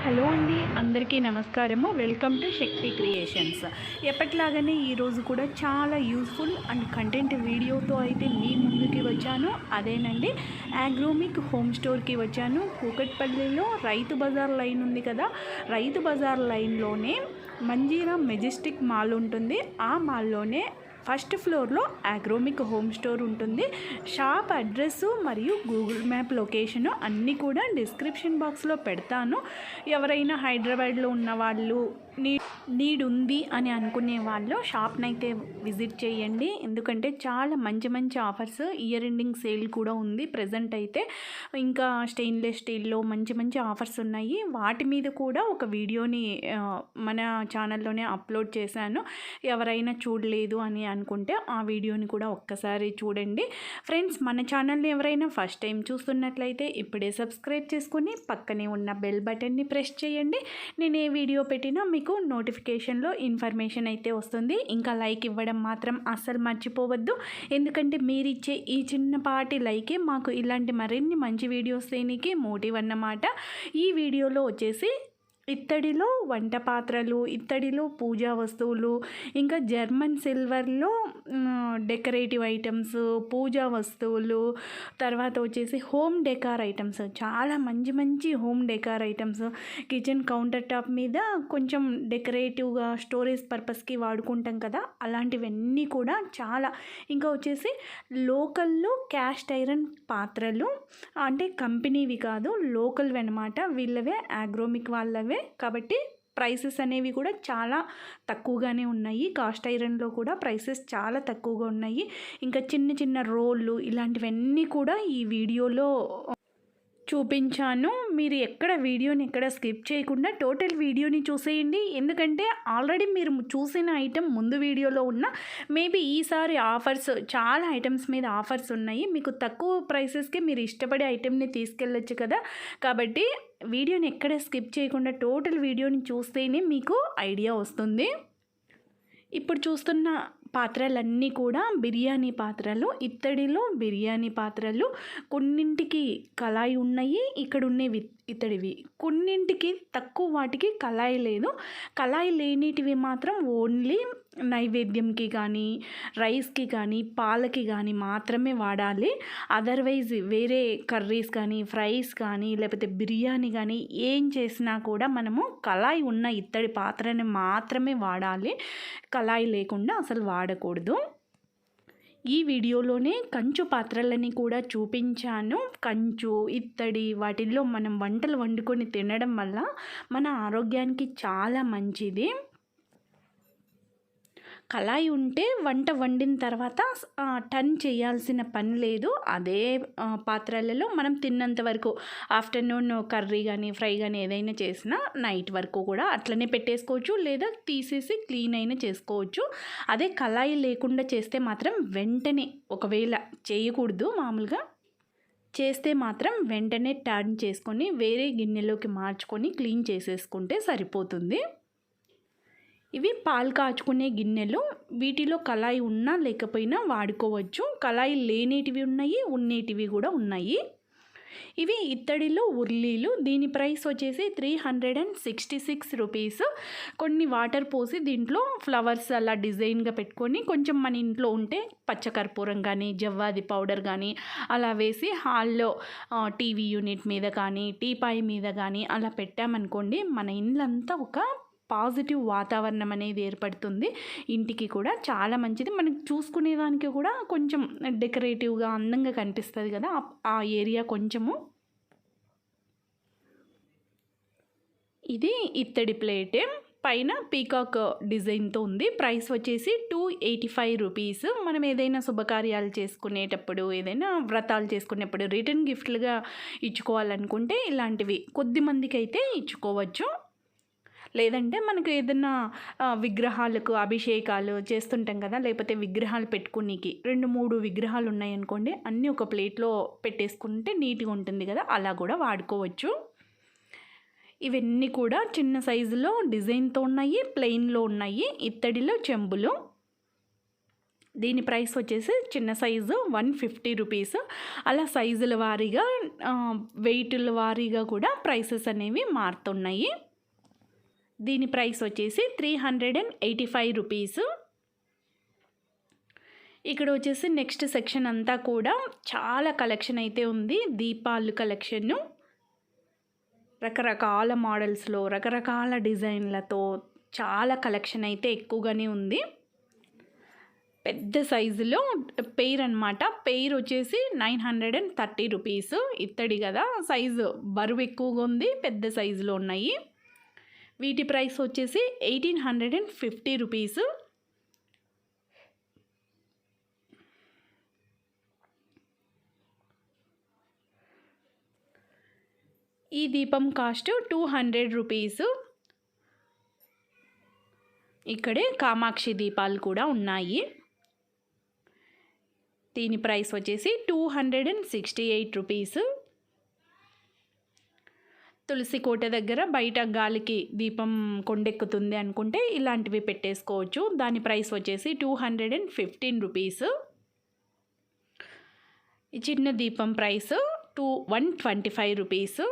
Hello అండి, అందరికీ నమస్కారము. Welcome to Shakti creations. ఎప్పటిలాగానే ఈరోజు కూడా చాలా యూస్ఫుల్ అండ్ కంటెంట్ వీడియోతో అయితే మీ ముందుకి వచ్చాను. అదేనండి, ఆగ్రోమిక్ హోమ్ స్టోర్కి వచ్చాను. కూకట్పల్లిలో రైతు బజార్ లైన్ ఉంది కదా, రైతు బజార్ లైన్లోనే మంజీరా మెజెస్టిక్ మాల్ ఉంటుంది. ఆ మాల్లోనే ఫస్ట్ ఫ్లోర్లో ఆగ్రోమిక్ హోమ్ స్టోర్ ఉంటుంది. షాప్ అడ్రస్ మరియు గూగుల్ మ్యాప్ లొకేషను అన్నీ కూడా డిస్క్రిప్షన్ బాక్స్లో పెడతాను. ఎవరైనా హైదరాబాద్లో ఉన్న వాళ్ళు నీడ్ ఉంది అని అనుకునే వాళ్ళు షాప్ని అయితే విజిట్ చేయండి. ఎందుకంటే చాలా మంచి మంచి ఆఫర్స్, ఇయర్ ఎండింగ్ సేల్ కూడా ఉంది ప్రజెంట్ అయితే. ఇంకా స్టెయిన్లెస్ స్టీల్లో మంచి మంచి ఆఫర్స్ ఉన్నాయి. వాటి మీద కూడా ఒక వీడియోని మన ఛానల్లోనే అప్లోడ్ చేశాను. ఎవరైనా చూడలేదు అని అనుకుంటే ఆ వీడియోని కూడా ఒక్కసారి చూడండి. ఫ్రెండ్స్, మన ఛానల్ని ఎవరైనా ఫస్ట్ టైం చూస్తున్నట్లయితే ఇప్పుడే సబ్స్క్రైబ్ చేసుకుని పక్కనే ఉన్న బెల్ బటన్ని ప్రెస్ చేయండి. నేను ఏ వీడియో పెట్టినా మీకు నోటిఫికేషన్లో ఇన్ఫర్మేషన్ అయితే వస్తుంది. ఇంకా లైక్ ఇవ్వడం మాత్రం అస్సలు మర్చిపోవద్దు. ఎందుకంటే మీరు ఇచ్చే ఈ చిన్నపాటి లైకే మాకు ఇలాంటి మరిన్ని మంచి వీడియోస్ చేయడానికి మోటివ్ అన్నమాట. ఈ వీడియోలో వచ్చేసి ఇత్తడిలో వంట పాత్రలు, ఇత్తడిలో పూజా వస్తువులు, ఇంకా జర్మన్ సిల్వర్లో డెకరేటివ్ ఐటమ్స్, పూజా వస్తువులు, తర్వాత వచ్చేసి హోమ్ డెకార్ ఐటమ్స్, చాలా మంచి మంచి home decor items, kitchen counter top మీద కొంచెం డెకరేటివ్గా స్టోరేజ్ పర్పస్కి వాడుకుంటాం కదా, అలాంటివన్నీ కూడా చాలా. ఇంకా వచ్చేసి లోకల్లో క్యాస్ట్ ఐరన్ పాత్రలు, అంటే కంపెనీవి కాదు, లోకల్వి అనమాట. వీళ్ళవే, ఆగ్రోమిక్ వాళ్ళవే. కాబట్టి ప్రైసెస్ అనేవి కూడా చాలా తక్కువగానే ఉన్నాయి. కాస్ట్ ఐరన్లో కూడా ప్రైసెస్ చాలా తక్కువగా ఉన్నాయి. ఇంకా చిన్న చిన్న రోళ్ళు ఇలాంటివన్నీ కూడా ఈ వీడియోలో చూపించాను. మీరు వీడియోని ఎక్కడ స్కిప్ చేయకుండా టోటల్ వీడియోని చూసేయండి. ఎందుకంటే ఆల్రెడీ మీరు చూసిన ఐటెం ముందు వీడియోలో ఉన్న, మేబీ ఈసారి ఆఫర్స్, చాలా ఐటమ్స్ మీద ఆఫర్స్ ఉన్నాయి. మీకు తక్కువ ప్రైసెస్కి మీరు ఇష్టపడే ఐటెంని తీసుకెళ్ళచ్చు కదా. కాబట్టి వీడియోని ఎక్కడ స్కిప్ చేయకుండా టోటల్ వీడియోని చూస్తేనే మీకు ఐడియా వస్తుంది. ఇప్పుడు చూస్తున్న పాత్రలన్నీ కూడా బిర్యానీ పాత్రలు, ఇత్తడిలో బిర్యానీ పాత్రలు. కొన్నింటికి కళాయి ఉన్నాయి, ఇక్కడ ఉన్నవి ఇత్తడివి. కొన్నింటికి తక్కువ వాటికి కళాయి లేదు. కళాయి లేనిటివి మాత్రం ఓన్లీ నైవేద్యంకి కానీ, రైస్కి కానీ, పాలకి కానీ మాత్రమే వాడాలి. అదర్వైజ్ వేరే కర్రీస్ కానీ, ఫ్రైస్ కానీ, లేకపోతే బిర్యానీ కానీ ఏం చేసినా కూడా మనము కళాయి ఉన్న ఇత్తడి పాత్రని మాత్రమే వాడాలి. కళాయి లేకుండా అసలు వాడకూడదు. ఈ వీడియోలోనే కంచు పాత్రలని కూడా చూపించాను. కంచు, ఇత్తడి, వాటిల్లో మనం వంటలు వండుకొని తినడం వల్ల మన ఆరోగ్యానికి చాలా మంచిది. కళాయి ఉంటే వంట వండిన తర్వాత టర్న్ చేయాల్సిన పని లేదు. అదే పాత్రలలో మనం తిన్నంత వరకు, ఆఫ్టర్నూన్ కర్రీ కానీ, ఫ్రై కానీ ఏదైనా చేసినా నైట్ వరకు కూడా అట్లనే పెట్టేసుకోవచ్చు, లేదా తీసేసి క్లీన్ అయినా చేసుకోవచ్చు. అదే కళాయి లేకుండా చేస్తే మాత్రం వెంటనే, ఒకవేళ చేయకూడదు, మామూలుగా చేస్తే మాత్రం వెంటనే టర్న్ చేసుకొని వేరే గిన్నెలోకి మార్చుకొని క్లీన్ చేసేసుకుంటే సరిపోతుంది. ఇవి పాలు కాచుకునే గిన్నెలు. వీటిలో కళాయి ఉన్నా లేకపోయినా వాడుకోవచ్చు. కళాయి లేనిటివి ఉన్నాయి, ఉండేటివి కూడా ఉన్నాయి. ఇవి ఇత్తడిలో ఉర్లీలు. దీని ప్రైస్ వచ్చేసి 366 రూపీస్. కొన్ని వాటర్ పోసి దీంట్లో ఫ్లవర్స్ అలా డిజైన్గా పెట్టుకొని, కొంచెం మన ఇంట్లో ఉంటే పచ్చకర్పూరం కానీ, జవ్వాది పౌడర్ కానీ అలా వేసి హాల్లో టీవీ యూనిట్ మీద కానీ, టీపాయ్ మీద కానీ అలా పెట్టామనుకోండి, మన ఇల్లంతా ఒక పాజిటివ్ వాతావరణం అనేది ఏర్పడుతుంది. ఇంటికి కూడా చాలా మంచిది. మనకి చూసుకునేదానికి కూడా కొంచెం డెకరేటివ్గా అందంగా కనిపిస్తుంది కదా ఆ ఏరియా కొంచెము. ఇది ఇత్తడి ప్లేటే, పైన పీకాక్ డిజైన్తో ఉంది. ప్రైస్ వచ్చేసి 285 రూపీస్. మనం ఏదైనా శుభకార్యాలు చేసుకునేటప్పుడు, ఏదైనా వ్రతాలు చేసుకునేటప్పుడు రిటర్న్ గిఫ్ట్లుగా ఇచ్చుకోవాలనుకుంటే ఇలాంటివి కొద్ది మందికి అయితే ఇచ్చుకోవచ్చు. లేదంటే మనకు ఏదైనా విగ్రహాలకు అభిషేకాలు చేస్తుంటాం కదా, లేకపోతే విగ్రహాలు పెట్టుకునేకి 2-3 విగ్రహాలు ఉన్నాయనుకోండి, అన్నీ ఒక ప్లేట్లో పెట్టేసుకుంటే నీట్గా ఉంటుంది కదా, అలా కూడా వాడుకోవచ్చు. ఇవన్నీ కూడా చిన్న సైజులో డిజైన్తో ఉన్నాయి, ప్లెయిన్లో ఉన్నాయి. ఇత్తడిలో చెంబులు. దీని ప్రైస్ వచ్చేసి చిన్న సైజు 150 రూపీస్. అలా సైజుల వారీగా వెయిట్ల వారీగా కూడా ప్రైసెస్ అనేవి మారుతున్నాయి. దీని ప్రైస్ వచ్చేసి 385 రూపీస్. ఇక్కడ వచ్చేసి నెక్స్ట్ సెక్షన్ అంతా కూడా చాలా కలెక్షన్ అయితే ఉంది. దీపాలు కలెక్షను రకరకాల మోడల్స్లో రకరకాల డిజైన్లతో చాలా కలెక్షన్ అయితే ఎక్కువగానే ఉంది. పెద్ద సైజులో పెయిర్ అనమాట. పెయిర్ వచ్చేసి 930 రూపీస్. ఇత్తడి కదా, సైజు బరువు ఎక్కువగా ఉంది, పెద్ద సైజులో ఉన్నాయి. వీటి ప్రైస్ వచ్చేసి 1850 రూపీస్. ఈ దీపం కాస్ట్ 200 రూపీస్. ఇక్కడే కామాక్షి దీపాలు కూడా ఉన్నాయి. దీని ప్రైస్ వచ్చేసి 268 రూపీస్. తులసి కోట దగ్గర బయట గాలికి దీపం కొండెక్కుతుంది అనుకుంటే ఇలాంటివి పెట్టేసుకోవచ్చు. దాని ప్రైస్ వచ్చేసి 215 రూపీస్. ఈ చిన్న దీపం ప్రైస్ 125 రూపీస్.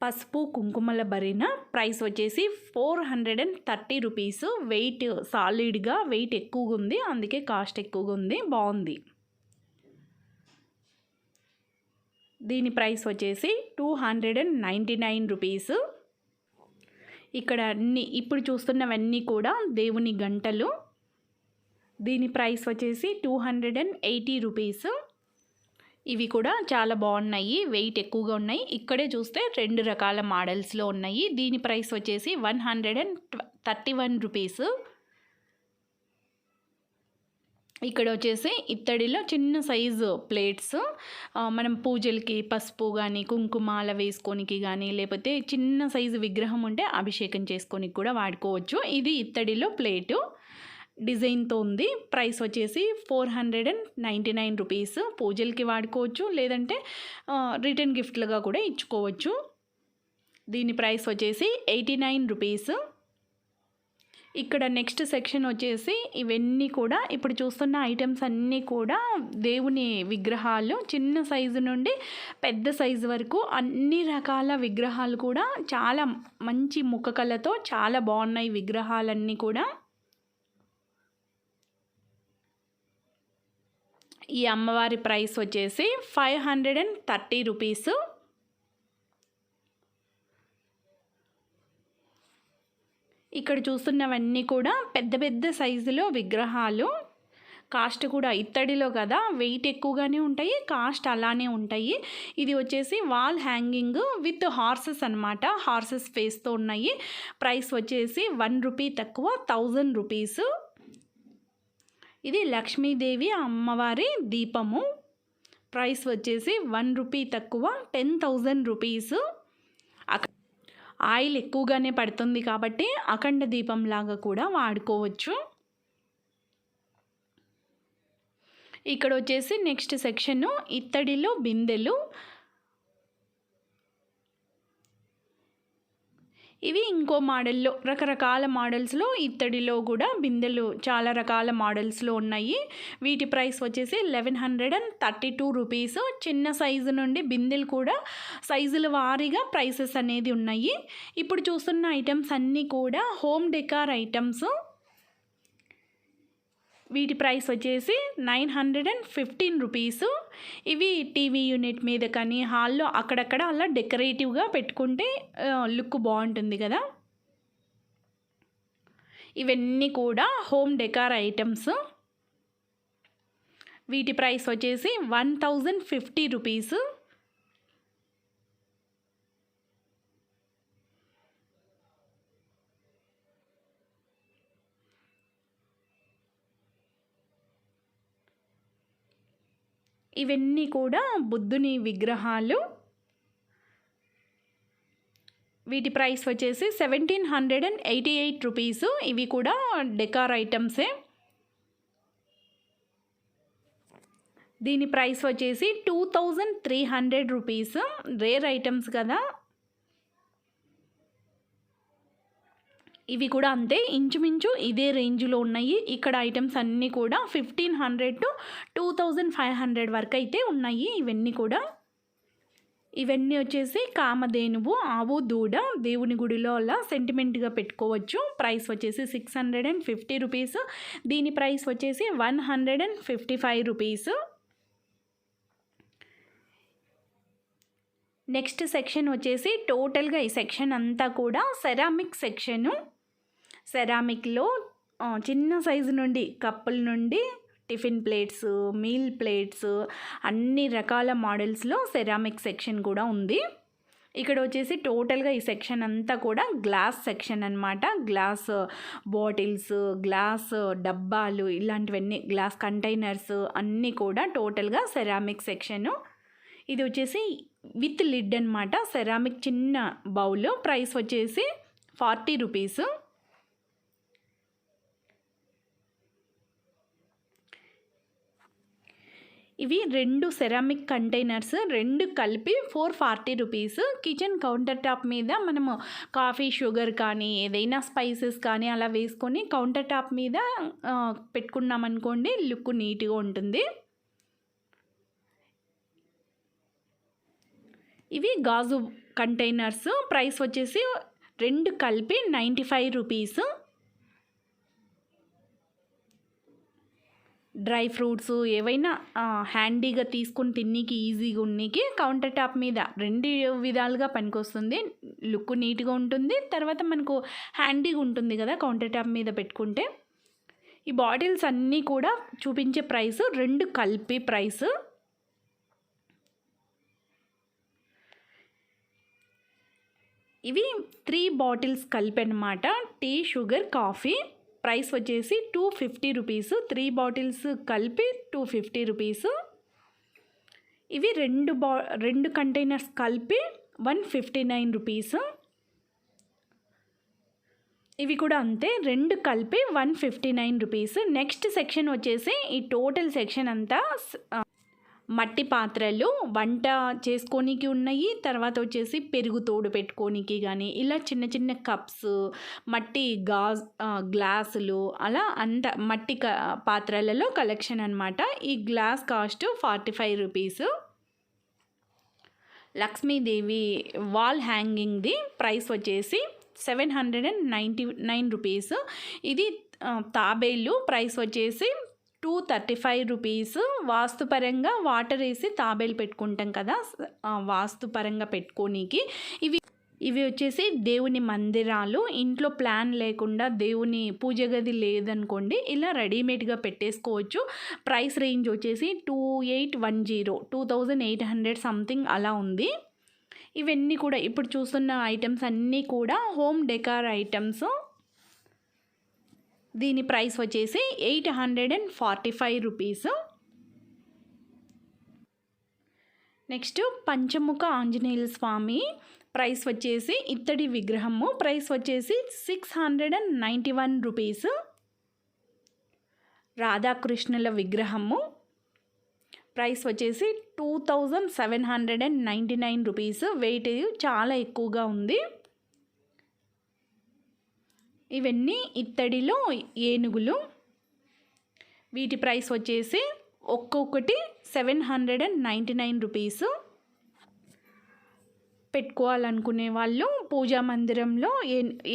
పసుపు కుంకుమల భరిన ప్రైస్ వచ్చేసి 430 రూపీస్. వెయిట్ సాలిడ్గా వెయిట్ ఎక్కువగా ఉంది, అందుకే కాస్ట్ ఎక్కువగా ఉంది. బాగుంది. దీని ప్రైస్ వచ్చేసి 299 రూపీస్. ఇక్కడ అన్నీ ఇప్పుడు చూస్తున్నవన్నీ కూడా దేవుని గంటలు. దీని ప్రైస్ వచ్చేసి 280 రూపీస్. ఇవి కూడా చాలా బాగున్నాయి, వెయిట్ ఎక్కువగా ఉన్నాయి. ఇక్కడే చూస్తే 2 రకాల మోడల్స్లో ఉన్నాయి. దీని ప్రైస్ వచ్చేసి 131 రూపీస్. ఇక్కడ వచ్చేసి ఇత్తడిలో చిన్న సైజు ప్లేట్స్, మనం పూజలకి పసుపు కానీ కుంకుమ అలా వేసుకోనికి కానీ, లేకపోతే చిన్న సైజు విగ్రహం ఉంటే అభిషేకం చేసుకోనికి కూడా వాడుకోవచ్చు. ఇది ఇత్తడిలో ప్లేటు డిజైన్తో ఉంది. ప్రైస్ వచ్చేసి 499 రూపీస్. పూజలకి వాడుకోవచ్చు, లేదంటే రిటర్న్ గిఫ్ట్లుగా కూడా ఇచ్చుకోవచ్చు. దీని ప్రైస్ వచ్చేసి 89 రూపీస్. ఇక్కడ నెక్స్ట్ సెక్షన్ వచ్చేసి ఇవన్నీ కూడా ఇప్పుడు చూస్తున్న ఐటమ్స్ అన్నీ కూడా దేవుని విగ్రహాలు. చిన్న సైజు నుండి పెద్ద సైజు వరకు అన్ని రకాల విగ్రహాలు కూడా చాలా మంచి ముఖ కళతో చాలా బాగున్నాయి విగ్రహాలన్నీ కూడా. ఈ అమ్మవారి ప్రైస్ వచ్చేసి 530 రూపీస్. ఇక్కడ చూస్తున్నవన్నీ కూడా పెద్ద పెద్ద సైజులో విగ్రహాలు. కాస్ట్ కూడా ఇత్తడిలో కదా, వెయిట్ ఎక్కువగానే ఉంటాయి, కాస్ట్ అలానే ఉంటాయి. ఇది వచ్చేసి వాల్ హ్యాంగింగ్ విత్ హార్సెస్ అనమాట. హార్సెస్ ఫేస్తో ఉన్నాయి. ప్రైస్ వచ్చేసి 1 రూపీ తక్కువ 1000 రూపీస్. ఇది లక్ష్మీదేవి అమ్మవారి దీపము. ప్రైస్ వచ్చేసి 1 రూపీ తక్కువ 10,000 రూపీస్. ఆయిల్ ఎక్కువగానే పడుతుంది కాబట్టి అఖండ దీపం లాగా కూడా వాడుకోవచ్చు. ఇక్కడ వచ్చేసి నెక్స్ట్ సెక్షన్ ఇత్తడిలో బిందెలు. ఇవి ఇంకో మోడల్లో రకరకాల మోడల్స్లో ఇత్తడిలో కూడా బిందెలు చాలా రకాల మోడల్స్లో ఉన్నాయి. వీటి ప్రైస్ వచ్చేసి 1132 రూపీస్. చిన్న సైజు నుండి బిందెలు కూడా సైజుల వారీగా ప్రైసెస్ అనేది ఉన్నాయి. ఇప్పుడు చూస్తున్న ఐటమ్స్ అన్నీ కూడా హోమ్ డెకార్ ఐటమ్స్. వీటి ప్రైస్ వచ్చేసి 915 రూపీస్. ఇవి టీవీ యూనిట్ మీద కానీ హాల్లో అక్కడక్కడ అలా డెకరేటివ్గా పెట్టుకుంటే లుక్ బాగుంటుంది కదా. ఇవన్నీ కూడా హోమ్ డెకార్ ఐటమ్స్. వీటి ప్రైస్ వచ్చేసి 1050 రూపీస్. ఇవన్నీ కూడా బుద్ధుని విగ్రహాలు. వీటి ప్రైస్ వచ్చేసి 1788 రూపీస్. ఇవి కూడా డెకార్ ఐటమ్సే. దీని ప్రైస్ వచ్చేసి 2300 రూపీస్. రేర్ ఐటమ్స్ కదా. ఇవి కూడా అంతే, ఇంచుమించు ఇదే రేంజ్లో ఉన్నాయి. ఇక్కడ ఐటమ్స్ అన్నీ కూడా 1500 to 2500 వరకు అయితే ఉన్నాయి. ఇవన్నీ వచ్చేసి కామధేనువు, ఆవు, దూడ దేవుని గుడిలో అలా సెంటిమెంట్గా పెట్టుకోవచ్చు. ప్రైస్ వచ్చేసి 650 రూపీస్. దీని ప్రైస్ వచ్చేసి 155 రూపీస్. నెక్స్ట్ సెక్షన్ వచ్చేసి టోటల్గా ఈ సెక్షన్ అంతా కూడా సెరామిక్ సెక్షను. సెరామిక్లో చిన్న సైజు నుండి కప్పుల నుండి టిఫిన్ ప్లేట్స్, మీల్ ప్లేట్స్, అన్ని రకాల మోడల్స్లో సెరామిక్ సెక్షన్ కూడా ఉంది. ఇక్కడ వచ్చేసి టోటల్గా ఈ సెక్షన్ అంతా కూడా గ్లాస్ సెక్షన్ అనమాట. గ్లాస్ బాటిల్స్, గ్లాస్ డబ్బాలు, ఇలాంటివన్నీ గ్లాస్ కంటైనర్స్ అన్నీ కూడా టోటల్గా సెరామిక్ సెక్షను. ఇది వచ్చేసి విత్ లిడ్ అనమాట. సెరామిక్ చిన్న బౌల్. ప్రైస్ వచ్చేసి 40 రూపీస్. ఇవి 2 సెరామిక్ కంటైనర్స్, 2 కలిపి 440 రూపీస్. కిచెన్ కౌంటర్ టాప్ మీద మనము కాఫీ, షుగర్ కానీ ఏదైనా స్పైసెస్ కానీ అలా వేసుకొని కౌంటర్ టాప్ మీద పెట్టుకున్నామనుకోండి, లుక్ నీట్గా ఉంటుంది. ఇవి గాజు కంటైనర్స్. ప్రైస్ వచ్చేసి 2 కలిపి 95 రూపీస్. డ్రై ఫ్రూట్స్ ఏవైనా హ్యాండీగా తీసుకుని తిన్నీకి ఈజీగా ఉన్నీకి కౌంటర్ టాప్ మీద 2 విధాలుగా పనికొస్తుంది. లుక్ నీట్గా ఉంటుంది, తర్వాత మనకు హ్యాండీగా ఉంటుంది కదా కౌంటర్ టాప్ మీద పెట్టుకుంటే. ఈ బాటిల్స్ అన్నీ కూడా చూపించే ప్రైస్ 2 కలిపి ప్రైస్. ఇవి 3 బాటిల్స్ కలిపి అన్నమాట. Tea, sugar, coffee. ప్రైస్ వచ్చేసి 250 రూపీస్. 3 బాటిల్స్ కలిపి 250 రూపీస్. ఇవి 2 కంటైనర్స్ కలిపి 159 రూపీస్. ఇవి కూడా అంతే, 2 కలిపి 159 రూపీస్. నెక్స్ట్ సెక్షన్ వచ్చేసి ఈ టోటల్ సెక్షన్ అంతా మట్టి పాత్రలు వంట చేసుకోనికి ఉన్నాయి. తర్వాత వచ్చేసి పెరుగు తోడు పెట్టుకోనికి కానీ ఇలా చిన్న చిన్న కప్స్, మట్టి గ్లాసులు అలా అంత మట్టి పాత్రలలో కలెక్షన్ అనమాట. ఈ glass cost 45 rupees. Lakshmidevi wall హ్యాంగింగ్ది ప్రైస్ వచ్చేసి 799 రూపీస్. ఇది తాబేళ్ళు. ప్రైస్ వచ్చేసి 235 రూపీస్. వాస్తుపరంగా వాటర్ వేసి తాబేలు పెట్టుకుంటాం కదా, వాస్తుపరంగా పెట్టుకోనికి. ఇవి వచ్చేసి దేవుని మందిరాలు. ఇంట్లో ప్లాన్ లేకుండా దేవుని పూజ గది లేదనుకోండి, ఇలా రెడీమేడ్గా పెట్టేసుకోవచ్చు. ప్రైస్ రేంజ్ వచ్చేసి 2810 సంథింగ్ అలా ఉంది. ఇవన్నీ కూడా ఇప్పుడు చూస్తున్న ఐటమ్స్ అన్నీ కూడా హోమ్ డెకార్ ఐటమ్స్. దీని ప్రైస్ వచ్చేసి 845 రూపీస్. నెక్స్ట్ పంచముఖ ఆంజనేయుల స్వామి. ప్రైస్ వచ్చేసి ఇత్తడి విగ్రహము. ప్రైస్ వచ్చేసి 691 రూపీస్. రాధాకృష్ణుల విగ్రహము. ప్రైస్ వచ్చేసి 2799 రూపీస్. వెయిట్ చాలా ఎక్కువగా ఉంది. ఇవన్నీ ఇత్తడిలో ఏనుగులు. వీటి ప్రైస్ వచ్చేసి ఒక్కొక్కటి 799 రూపీస్. పెట్టుకోవాలనుకునే వాళ్ళు పూజా మందిరంలో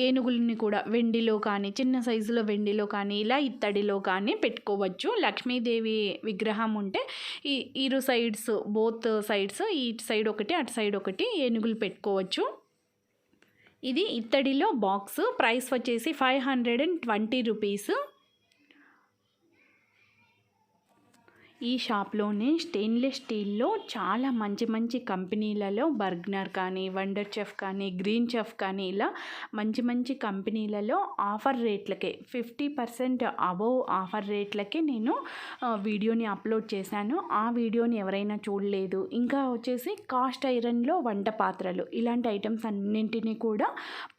ఏనుగులని కూడా వెండిలో కానీ, చిన్న సైజులో వెండిలో కానీ, ఇలా ఇత్తడిలో కానీ పెట్టుకోవచ్చు. లక్ష్మీదేవి విగ్రహం ఉంటే ఇరు సైడ్స్, బోత్ సైడ్స్, ఇటు సైడ్ ఒకటి అటు సైడ్ ఒకటి ఏనుగులు పెట్టుకోవచ్చు. ఇది ఇత్తడిలో బాక్స్. ప్రైస్ వచ్చేసి 520 రూపీస్. ఈ షాప్లోనే స్టెయిన్లెస్ స్టీల్లో చాలా మంచి మంచి కంపెనీలలో బర్గ్నర్ కానీ, వండర్ చెఫ్ కానీ, గ్రీన్ చెఫ్ కానీ ఇలా మంచి మంచి కంపెనీలలో ఆఫర్ రేట్లకే 50% అబోవ్ ఆఫర్ రేట్లకే నేను వీడియోని అప్లోడ్ చేశాను. ఆ వీడియోని ఎవరైనా చూడలేదు, ఇంకా వచ్చేసి కాస్ట్ ఐరన్లో వంట పాత్రలు ఇలాంటి ఐటమ్స్ అన్నింటినీ కూడా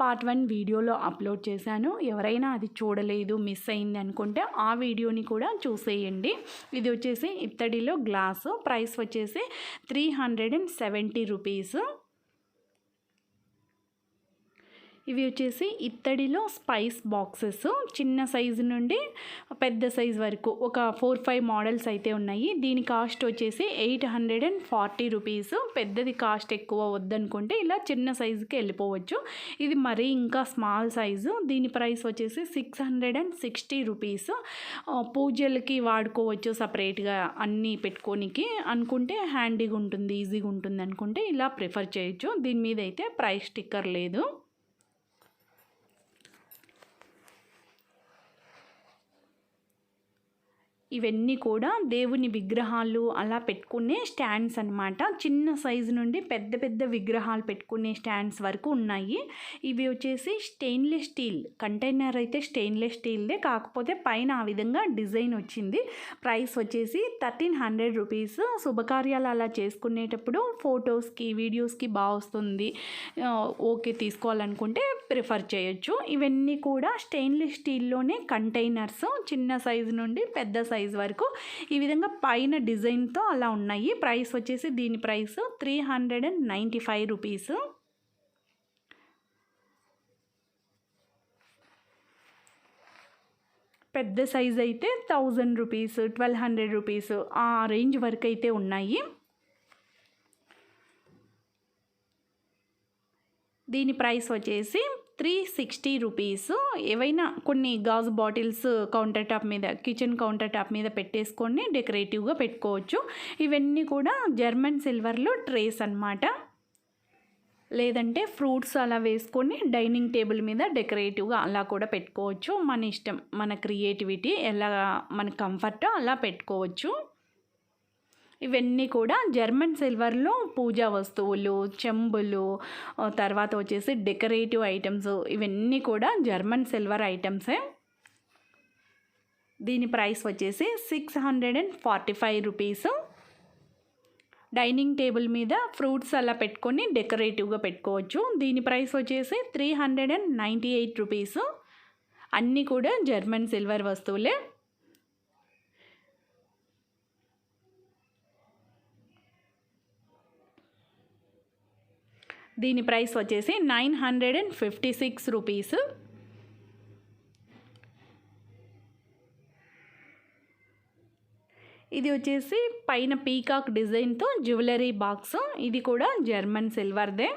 పార్ట్ 1 వీడియోలో అప్లోడ్ చేశాను. ఎవరైనా అది చూడలేదు, మిస్ అయింది అనుకుంటే ఆ వీడియోని కూడా చూసేయండి. ఇది వచ్చేసి ఇత్తడిలో గ్లాసు. ప్రైస్ వచ్చేసి 370 రూపీస్. ఇవి వచ్చేసి ఇత్తడిలో స్పైస్ బాక్సెస్, చిన్న సైజు నుండి పెద్ద సైజు వరకు ఒక 4-5 మోడల్స్ అయితే ఉన్నాయి. దీని కాస్ట్ వచ్చేసి 840 రూపీస్. పెద్దది కాస్ట్ ఎక్కువ వద్దనుకుంటే ఇలా చిన్న సైజుకి వెళ్ళిపోవచ్చు. ఇది మరీ ఇంకా స్మాల్ సైజు. దీని ప్రైస్ వచ్చేసి 660 రూపీస్. పూజలకి వాడుకోవచ్చు సపరేట్గా అన్నీ పెట్టుకోనికి అనుకుంటే, హ్యాండీగా ఉంటుంది, ఈజీగా ఉంటుంది అనుకుంటే ఇలా ప్రిఫర్ చేయొచ్చు. దీని మీద అయితే ప్రైస్ స్టిక్కర్ లేదు. ఇవన్నీ కూడా దేవుని విగ్రహాలు అలా పెట్టుకునే స్టాండ్స్ అనమాట. చిన్న సైజు నుండి పెద్ద పెద్ద విగ్రహాలు పెట్టుకునే స్టాండ్స్ వరకు ఉన్నాయి. ఇవి వచ్చేసి స్టెయిన్లెస్ స్టీల్ కంటైనర్, అయితే స్టెయిన్లెస్ స్టీల్దే, కాకపోతే పైన ఆ విధంగా డిజైన్ వచ్చింది. ప్రైస్ వచ్చేసి 1300 రూపీస్. శుభకార్యాలు అలా చేసుకునేటప్పుడు ఫొటోస్కి వీడియోస్కి బాగా వస్తుంది, ఓకే తీసుకోవాలనుకుంటే ప్రిఫర్ చేయొచ్చు. ఇవన్నీ కూడా స్టెయిన్లెస్ స్టీల్లోనే కంటైనర్స్, చిన్న సైజు నుండి పెద్ద సైజు వరకు ఈ విధంగా పైన డిజైన్తో అలా ఉన్నాయి. ప్రైస్ వచ్చేసి దీని ప్రైస్ 395 రూపీస్. పెద్ద సైజ్ అయితే 1000 రూపీస్, 1200 రూపీస్ ఆ రేంజ్ వరకు అయితే ఉన్నాయి. దీని ప్రైస్ వచ్చేసి 360 రూపీస్. ఏవైనా కొన్ని గాజు బాటిల్స్ కౌంటర్ టాప్ మీద, కిచెన్ కౌంటర్ టాప్ మీద పెట్టేసుకొని డెకరేటివ్గా పెట్టుకోవచ్చు. ఇవన్నీ కూడా జర్మన్ సిల్వర్లో ట్రేస్ అన్నమాట. లేదంటే ఫ్రూట్స్ అలా వేసుకొని డైనింగ్ టేబుల్ మీద డెకరేటివ్గా అలా కూడా పెట్టుకోవచ్చు. మన ఇష్టం, మన క్రియేటివిటీ, ఎలా మన కంఫర్టో అలా పెట్టుకోవచ్చు. ఇవన్నీ కూడా జర్మన్ సిల్వర్లో పూజా వస్తువులు, చెంబులు, తర్వాత వచ్చేసి డెకరేటివ్ ఐటమ్స్, ఇవన్నీ కూడా జర్మన్ సిల్వర్ ఐటమ్సే. దీని ప్రైస్ వచ్చేసి 645 రూపీస్. డైనింగ్ టేబుల్ మీద ఫ్రూట్స్ అలా పెట్టుకొని డెకరేటివ్గా పెట్టుకోవచ్చు. దీని ప్రైస్ వచ్చేసి 398 రూపీస్. అన్నీ కూడా జర్మన్ సిల్వర్ వస్తువులే. దీని ప్రైస్ వచ్చేసి 956 రూపీస్. ఇది వచ్చేసి పైన పీకాక్ డిజైన్తో జ్యువెలరీ బాక్స్, ఇది కూడా జర్మన్ సిల్వర్దే.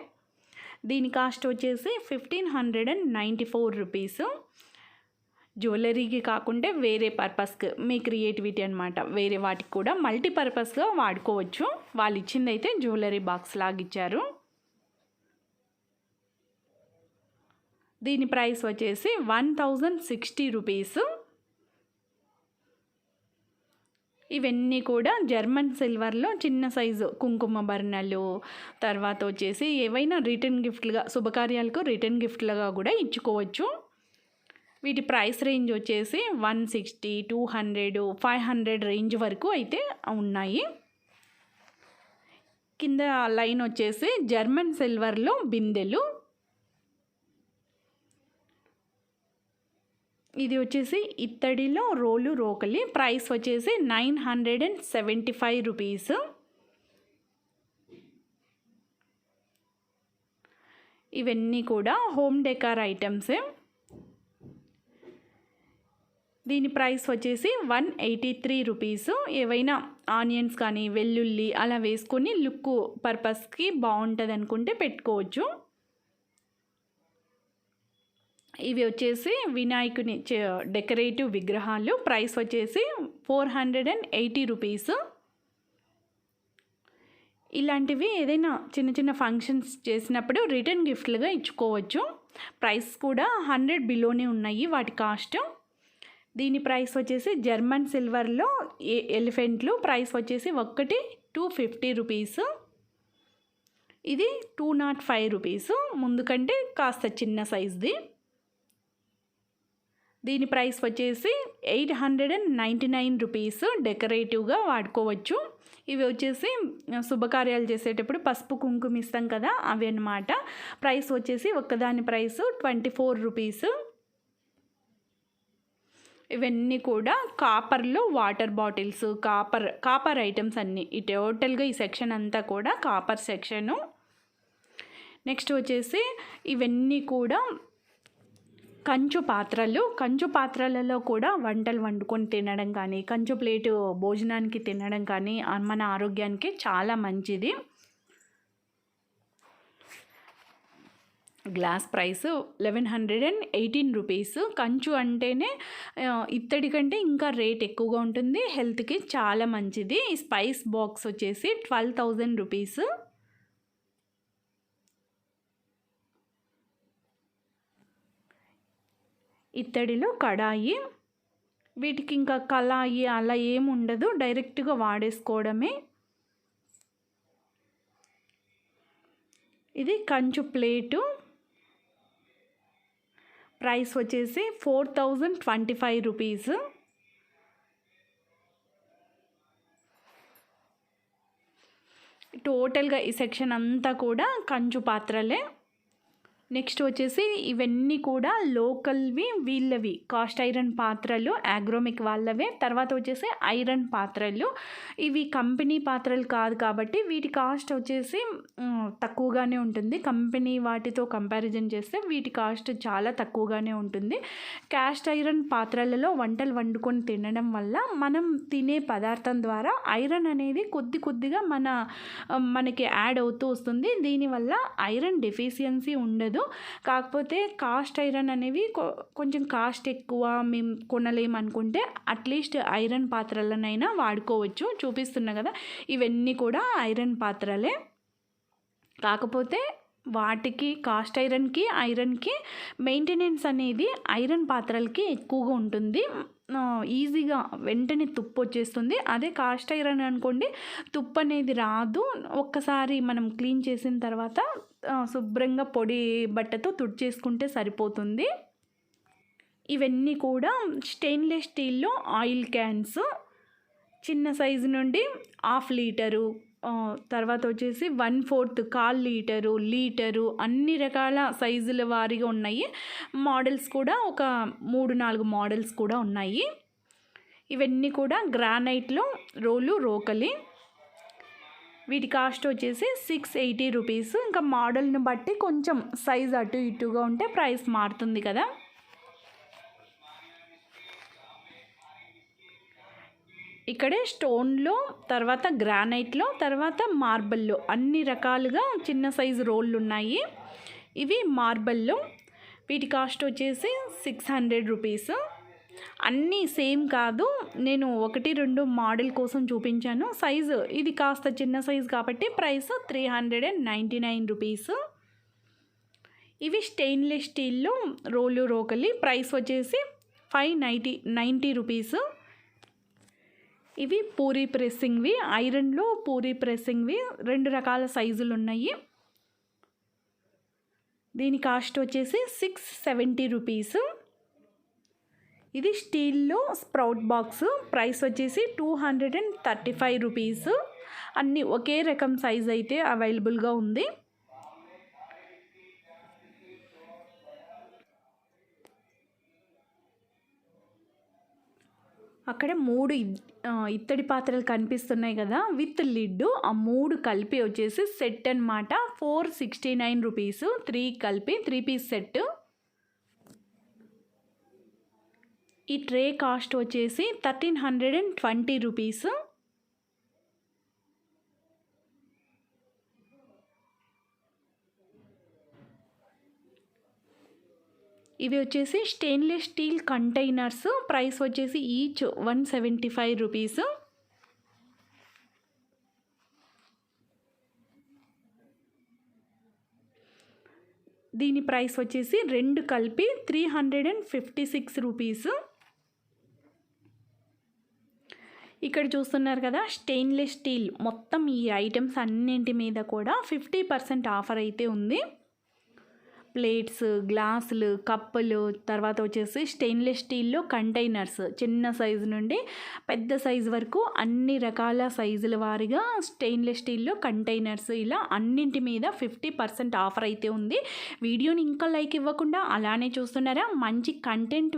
దీని కాస్ట్ వచ్చేసి 1594 రూపీస్. జ్యువెలరీకి కాకుండా వేరే పర్పస్కి, మీ క్రియేటివిటీ అనమాట, వేరే వాటికి కూడా మల్టీపర్పస్గా వాడుకోవచ్చు. వాళ్ళు ఇచ్చింది అయితే జ్యువెలరీ బాక్స్ లాగా ఇచ్చారు. దీని ప్రైస్ వచ్చేసి 1060 రూపీస్. ఇవన్నీ కూడా జర్మన్ సిల్వర్లో చిన్న సైజు కుంకుమ బర్ణలు, తర్వాత వచ్చేసి ఏవైనా రిటర్న్ గిఫ్ట్లుగా, శుభకార్యాలకు రిటర్న్ గిఫ్ట్లుగా కూడా ఇచ్చుకోవచ్చు. వీటి ప్రైస్ రేంజ్ వచ్చేసి 160, 200, 500 రేంజ్ వరకు అయితే ఉన్నాయి. కింద లైన్ వచ్చేసి జర్మన్ సిల్వర్లో బిందెలు. ఇది వచ్చేసి ఇత్తడిలో రోలు రోకలి. ప్రైస్ వచ్చేసి 975 రూపీస్. ఇవన్నీ కూడా హోమ్ డెకార్ ఐటమ్సే. దీని ప్రైస్ వచ్చేసి 183 రూపీస్. ఏవైనా ఆనియన్స్ కానీ వెల్లుల్లి అలా వేసుకొని లుక్ పర్పస్కి బాగుంటుంది అనుకుంటే పెట్టుకోవచ్చు. ఇవి వచ్చేసి వినాయకుని డెకరేటివ్ విగ్రహాలు. ప్రైస్ వచ్చేసి 480 రూపీస్. ఇలాంటివి ఏదైనా చిన్న చిన్న ఫంక్షన్స్ చేసినప్పుడు రిటర్న్ గిఫ్ట్లుగా ఇచ్చుకోవచ్చు. ప్రైస్ కూడా 100 బిలోనే ఉన్నాయి వాటి కాస్ట్. దీని ప్రైస్ వచ్చేసి జర్మన్ సిల్వర్లో ఎలిఫెంట్లు. ప్రైస్ వచ్చేసి ఒకటి 250 రూపీస్. ఇది 205 రూపీస్, ముందు కంటే కాస్త చిన్న సైజ్ది. దీని ప్రైస్ వచ్చేసి 899 రూపీస్. డెకరేటివ్గా వాడుకోవచ్చు. ఇవి వచ్చేసి శుభకార్యాలు చేసేటప్పుడు పసుపు కుంకుమ ఇస్తాం కదా, అవి అన్నమాట. ప్రైస్ వచ్చేసి ఒక్కదాని ప్రైస్ 24 రూపీస్. ఇవన్నీ కూడా కాపర్లో వాటర్ బాటిల్స్, కాపర్ ఐటమ్స్ అన్నీ. ఈ టోటల్గా ఈ సెక్షన్ అంతా కూడా కాపర్ సెక్షను. నెక్స్ట్ వచ్చేసి ఇవన్నీ కూడా కంచు పాత్రలలో కూడా వంటలు వండుకొని తినడం కానీ, కంచు ప్లేటు భోజనానికి తినడం కానీ మన ఆరోగ్యానికి చాలా మంచిది. Glass price 1118 rupees. కంచు అంటేనే ఇత్తడి కంటే ఇంకా రేట్ ఎక్కువగా ఉంటుంది, హెల్త్కి చాలా మంచిది. ఈ స్పైస్ బాక్స్ వచ్చేసి 12,000 రూపీస్. ఇత్తడిలో కడాయి, వీటికి ఇంకా కళాయి అలా ఏముండదు, డైరెక్ట్గా వాడేసుకోవడమే. ఇది కంచు ప్లేటు, ప్రైస్ వచ్చేసి 4025 రూపీస్. టోటల్గా ఈ సెక్షన్ అంతా కూడా కంచు పాత్రలే. నెక్స్ట్ వచ్చేసి ఇవన్నీ కూడా లోకల్వి, వీళ్ళవి కాస్ట్ ఐరన్ పాత్రలు, ఆగ్రోమిక్ వాళ్ళవే. తర్వాత వచ్చేసి ఐరన్ పాత్రలు, ఇవి కంపెనీ పాత్రలు కాదు కాబట్టి వీటి కాస్ట్ వచ్చేసి తక్కువగానే ఉంటుంది. కంపెనీ వాటితో కంపారిజన్ చేస్తే వీటి కాస్ట్ చాలా తక్కువగానే ఉంటుంది. కాస్ట్ ఐరన్ పాత్రలలో వంటలు వండుకొని తినడం వల్ల మనం తినే పదార్థం ద్వారా ఐరన్ అనేది కొద్దిగా మనకి యాడ్ అవుతూ వస్తుంది. దీనివల్ల ఐరన్ డెఫిషియన్సీ ఉండదు. కాకపోతే కాస్ట్ ఐరన్ అనేవి కొంచెం కాస్ట్ ఎక్కువ, మేము కొనలేము అనుకుంటే అట్లీస్ట్ ఐరన్ పాత్రలనైనా వాడుకోవచ్చు. చూపిస్తున్నా కదా, ఇవన్నీ కూడా ఐరన్ పాత్రలే. కాకపోతే వాటికి కాస్ట్ ఐరన్కి మెయింటెనెన్స్ అనేది ఐరన్ పాత్రలకి ఎక్కువగా ఉంటుంది. ఈజీగా వెంటనే తుప్పు వచ్చేస్తుంది. అదే కాస్ట్ ఐరన్ అనుకోండి, తుప్పు అనేది రాదు. ఒక్కసారి మనం క్లీన్ చేసిన తర్వాత శుభ్రంగా పొడి బట్టతో తుడిచేసుకుంటే సరిపోతుంది. ఇవన్నీ కూడా స్టెయిన్లెస్ స్టీల్లో ఆయిల్ క్యాన్స్, చిన్న సైజు నుండి 1/2 లీటరు, తర్వాత వచ్చేసి 1/4 1/4 లీటరు, లీటరు, అన్ని రకాల సైజుల వారీగా ఉన్నాయి. మోడల్స్ కూడా ఒక 3-4 మోడల్స్ కూడా ఉన్నాయి. ఇవన్నీ కూడా గ్రానైట్లో రోకలి. వీటి కాస్ట్ వచ్చేసి 680 రూపీస్. ఇంకా మోడల్ని బట్టి కొంచెం సైజ్ అటు ఇటుగా ఉంటే ప్రైస్ మారుతుంది కదా. ఇక్కడే స్టోన్లో, తర్వాత గ్రానైట్లో, తర్వాత మార్బల్లో అన్ని రకాలుగా చిన్న సైజు రోళ్ళు ఉన్నాయి. ఇవి మార్బల్లో, వీటి కాస్ట్ వచ్చేసి 600 రూపీస్. అన్నీ సేమ్ కాదు, నేను 1-2 మోడల్ కోసం చూపించాను. సైజు ఇది కాస్త చిన్న సైజు కాబట్టి ప్రైస్ 399 రూపీస్. ఇవి స్టెయిన్లెస్ స్టీల్లో రోకలి, ప్రైస్ వచ్చేసి 590 రూపీస్. ఇవి పూరీ ప్రెస్సింగ్వి, ఐరన్లో పూరీ ప్రెస్సింగ్వి 2 రకాల సైజులు ఉన్నాయి. దీని కాస్ట్ వచ్చేసి 670 రూపీస్. ఇది స్టీల్లో స్ప్రౌట్ బాక్స్, ప్రైస్ వచ్చేసి 235 రూపీస్. అన్నీ ఒకే రకం సైజ్ అయితే అవైలబుల్గా ఉంది. అక్కడ 3 ఇత్తడి పాత్రలు కనిపిస్తున్నాయి కదా విత్ లిడ్, ఆ 3 కలిపి వచ్చేసి సెట్ అన్నమాట. 469 రూపీస్, 3 కలిపి 3 పీస్ సెట్. ఈ ట్రే కాస్ట్ వచ్చేసి 1320 రూపీస్. ఇవి వచ్చేసి స్టెయిన్లెస్ స్టీల్ కంటైనర్స్, ప్రైస్ వచ్చేసి ఈచ్ 175 రూపీస్. దీని ప్రైస్ వచ్చేసి 2 కలిపి 356 రూపీస్. ఇక్కడ చూస్తున్నారు కదా స్టెయిన్లెస్ స్టీల్, మొత్తం ఈ ఐటమ్స్ అన్నింటి మీద కూడా 50% ఆఫర్ అయితే ఉంది. ప్లేట్స్, గ్లాసులు, కప్పులు, తర్వాత వచ్చేసి స్టెయిన్లెస్ స్టీల్లో కంటైనర్స్, చిన్న సైజు నుండి పెద్ద సైజు వరకు అన్ని రకాల సైజుల వారీగా స్టెయిన్లెస్ స్టీల్లో కంటైనర్స్, ఇలా అన్నింటి మీద 50% ఆఫర్ అయితే ఉంది. వీడియోని ఇంకా లైక్ ఇవ్వకుండా అలానే చూస్తున్నారా? మంచి కంటెంట్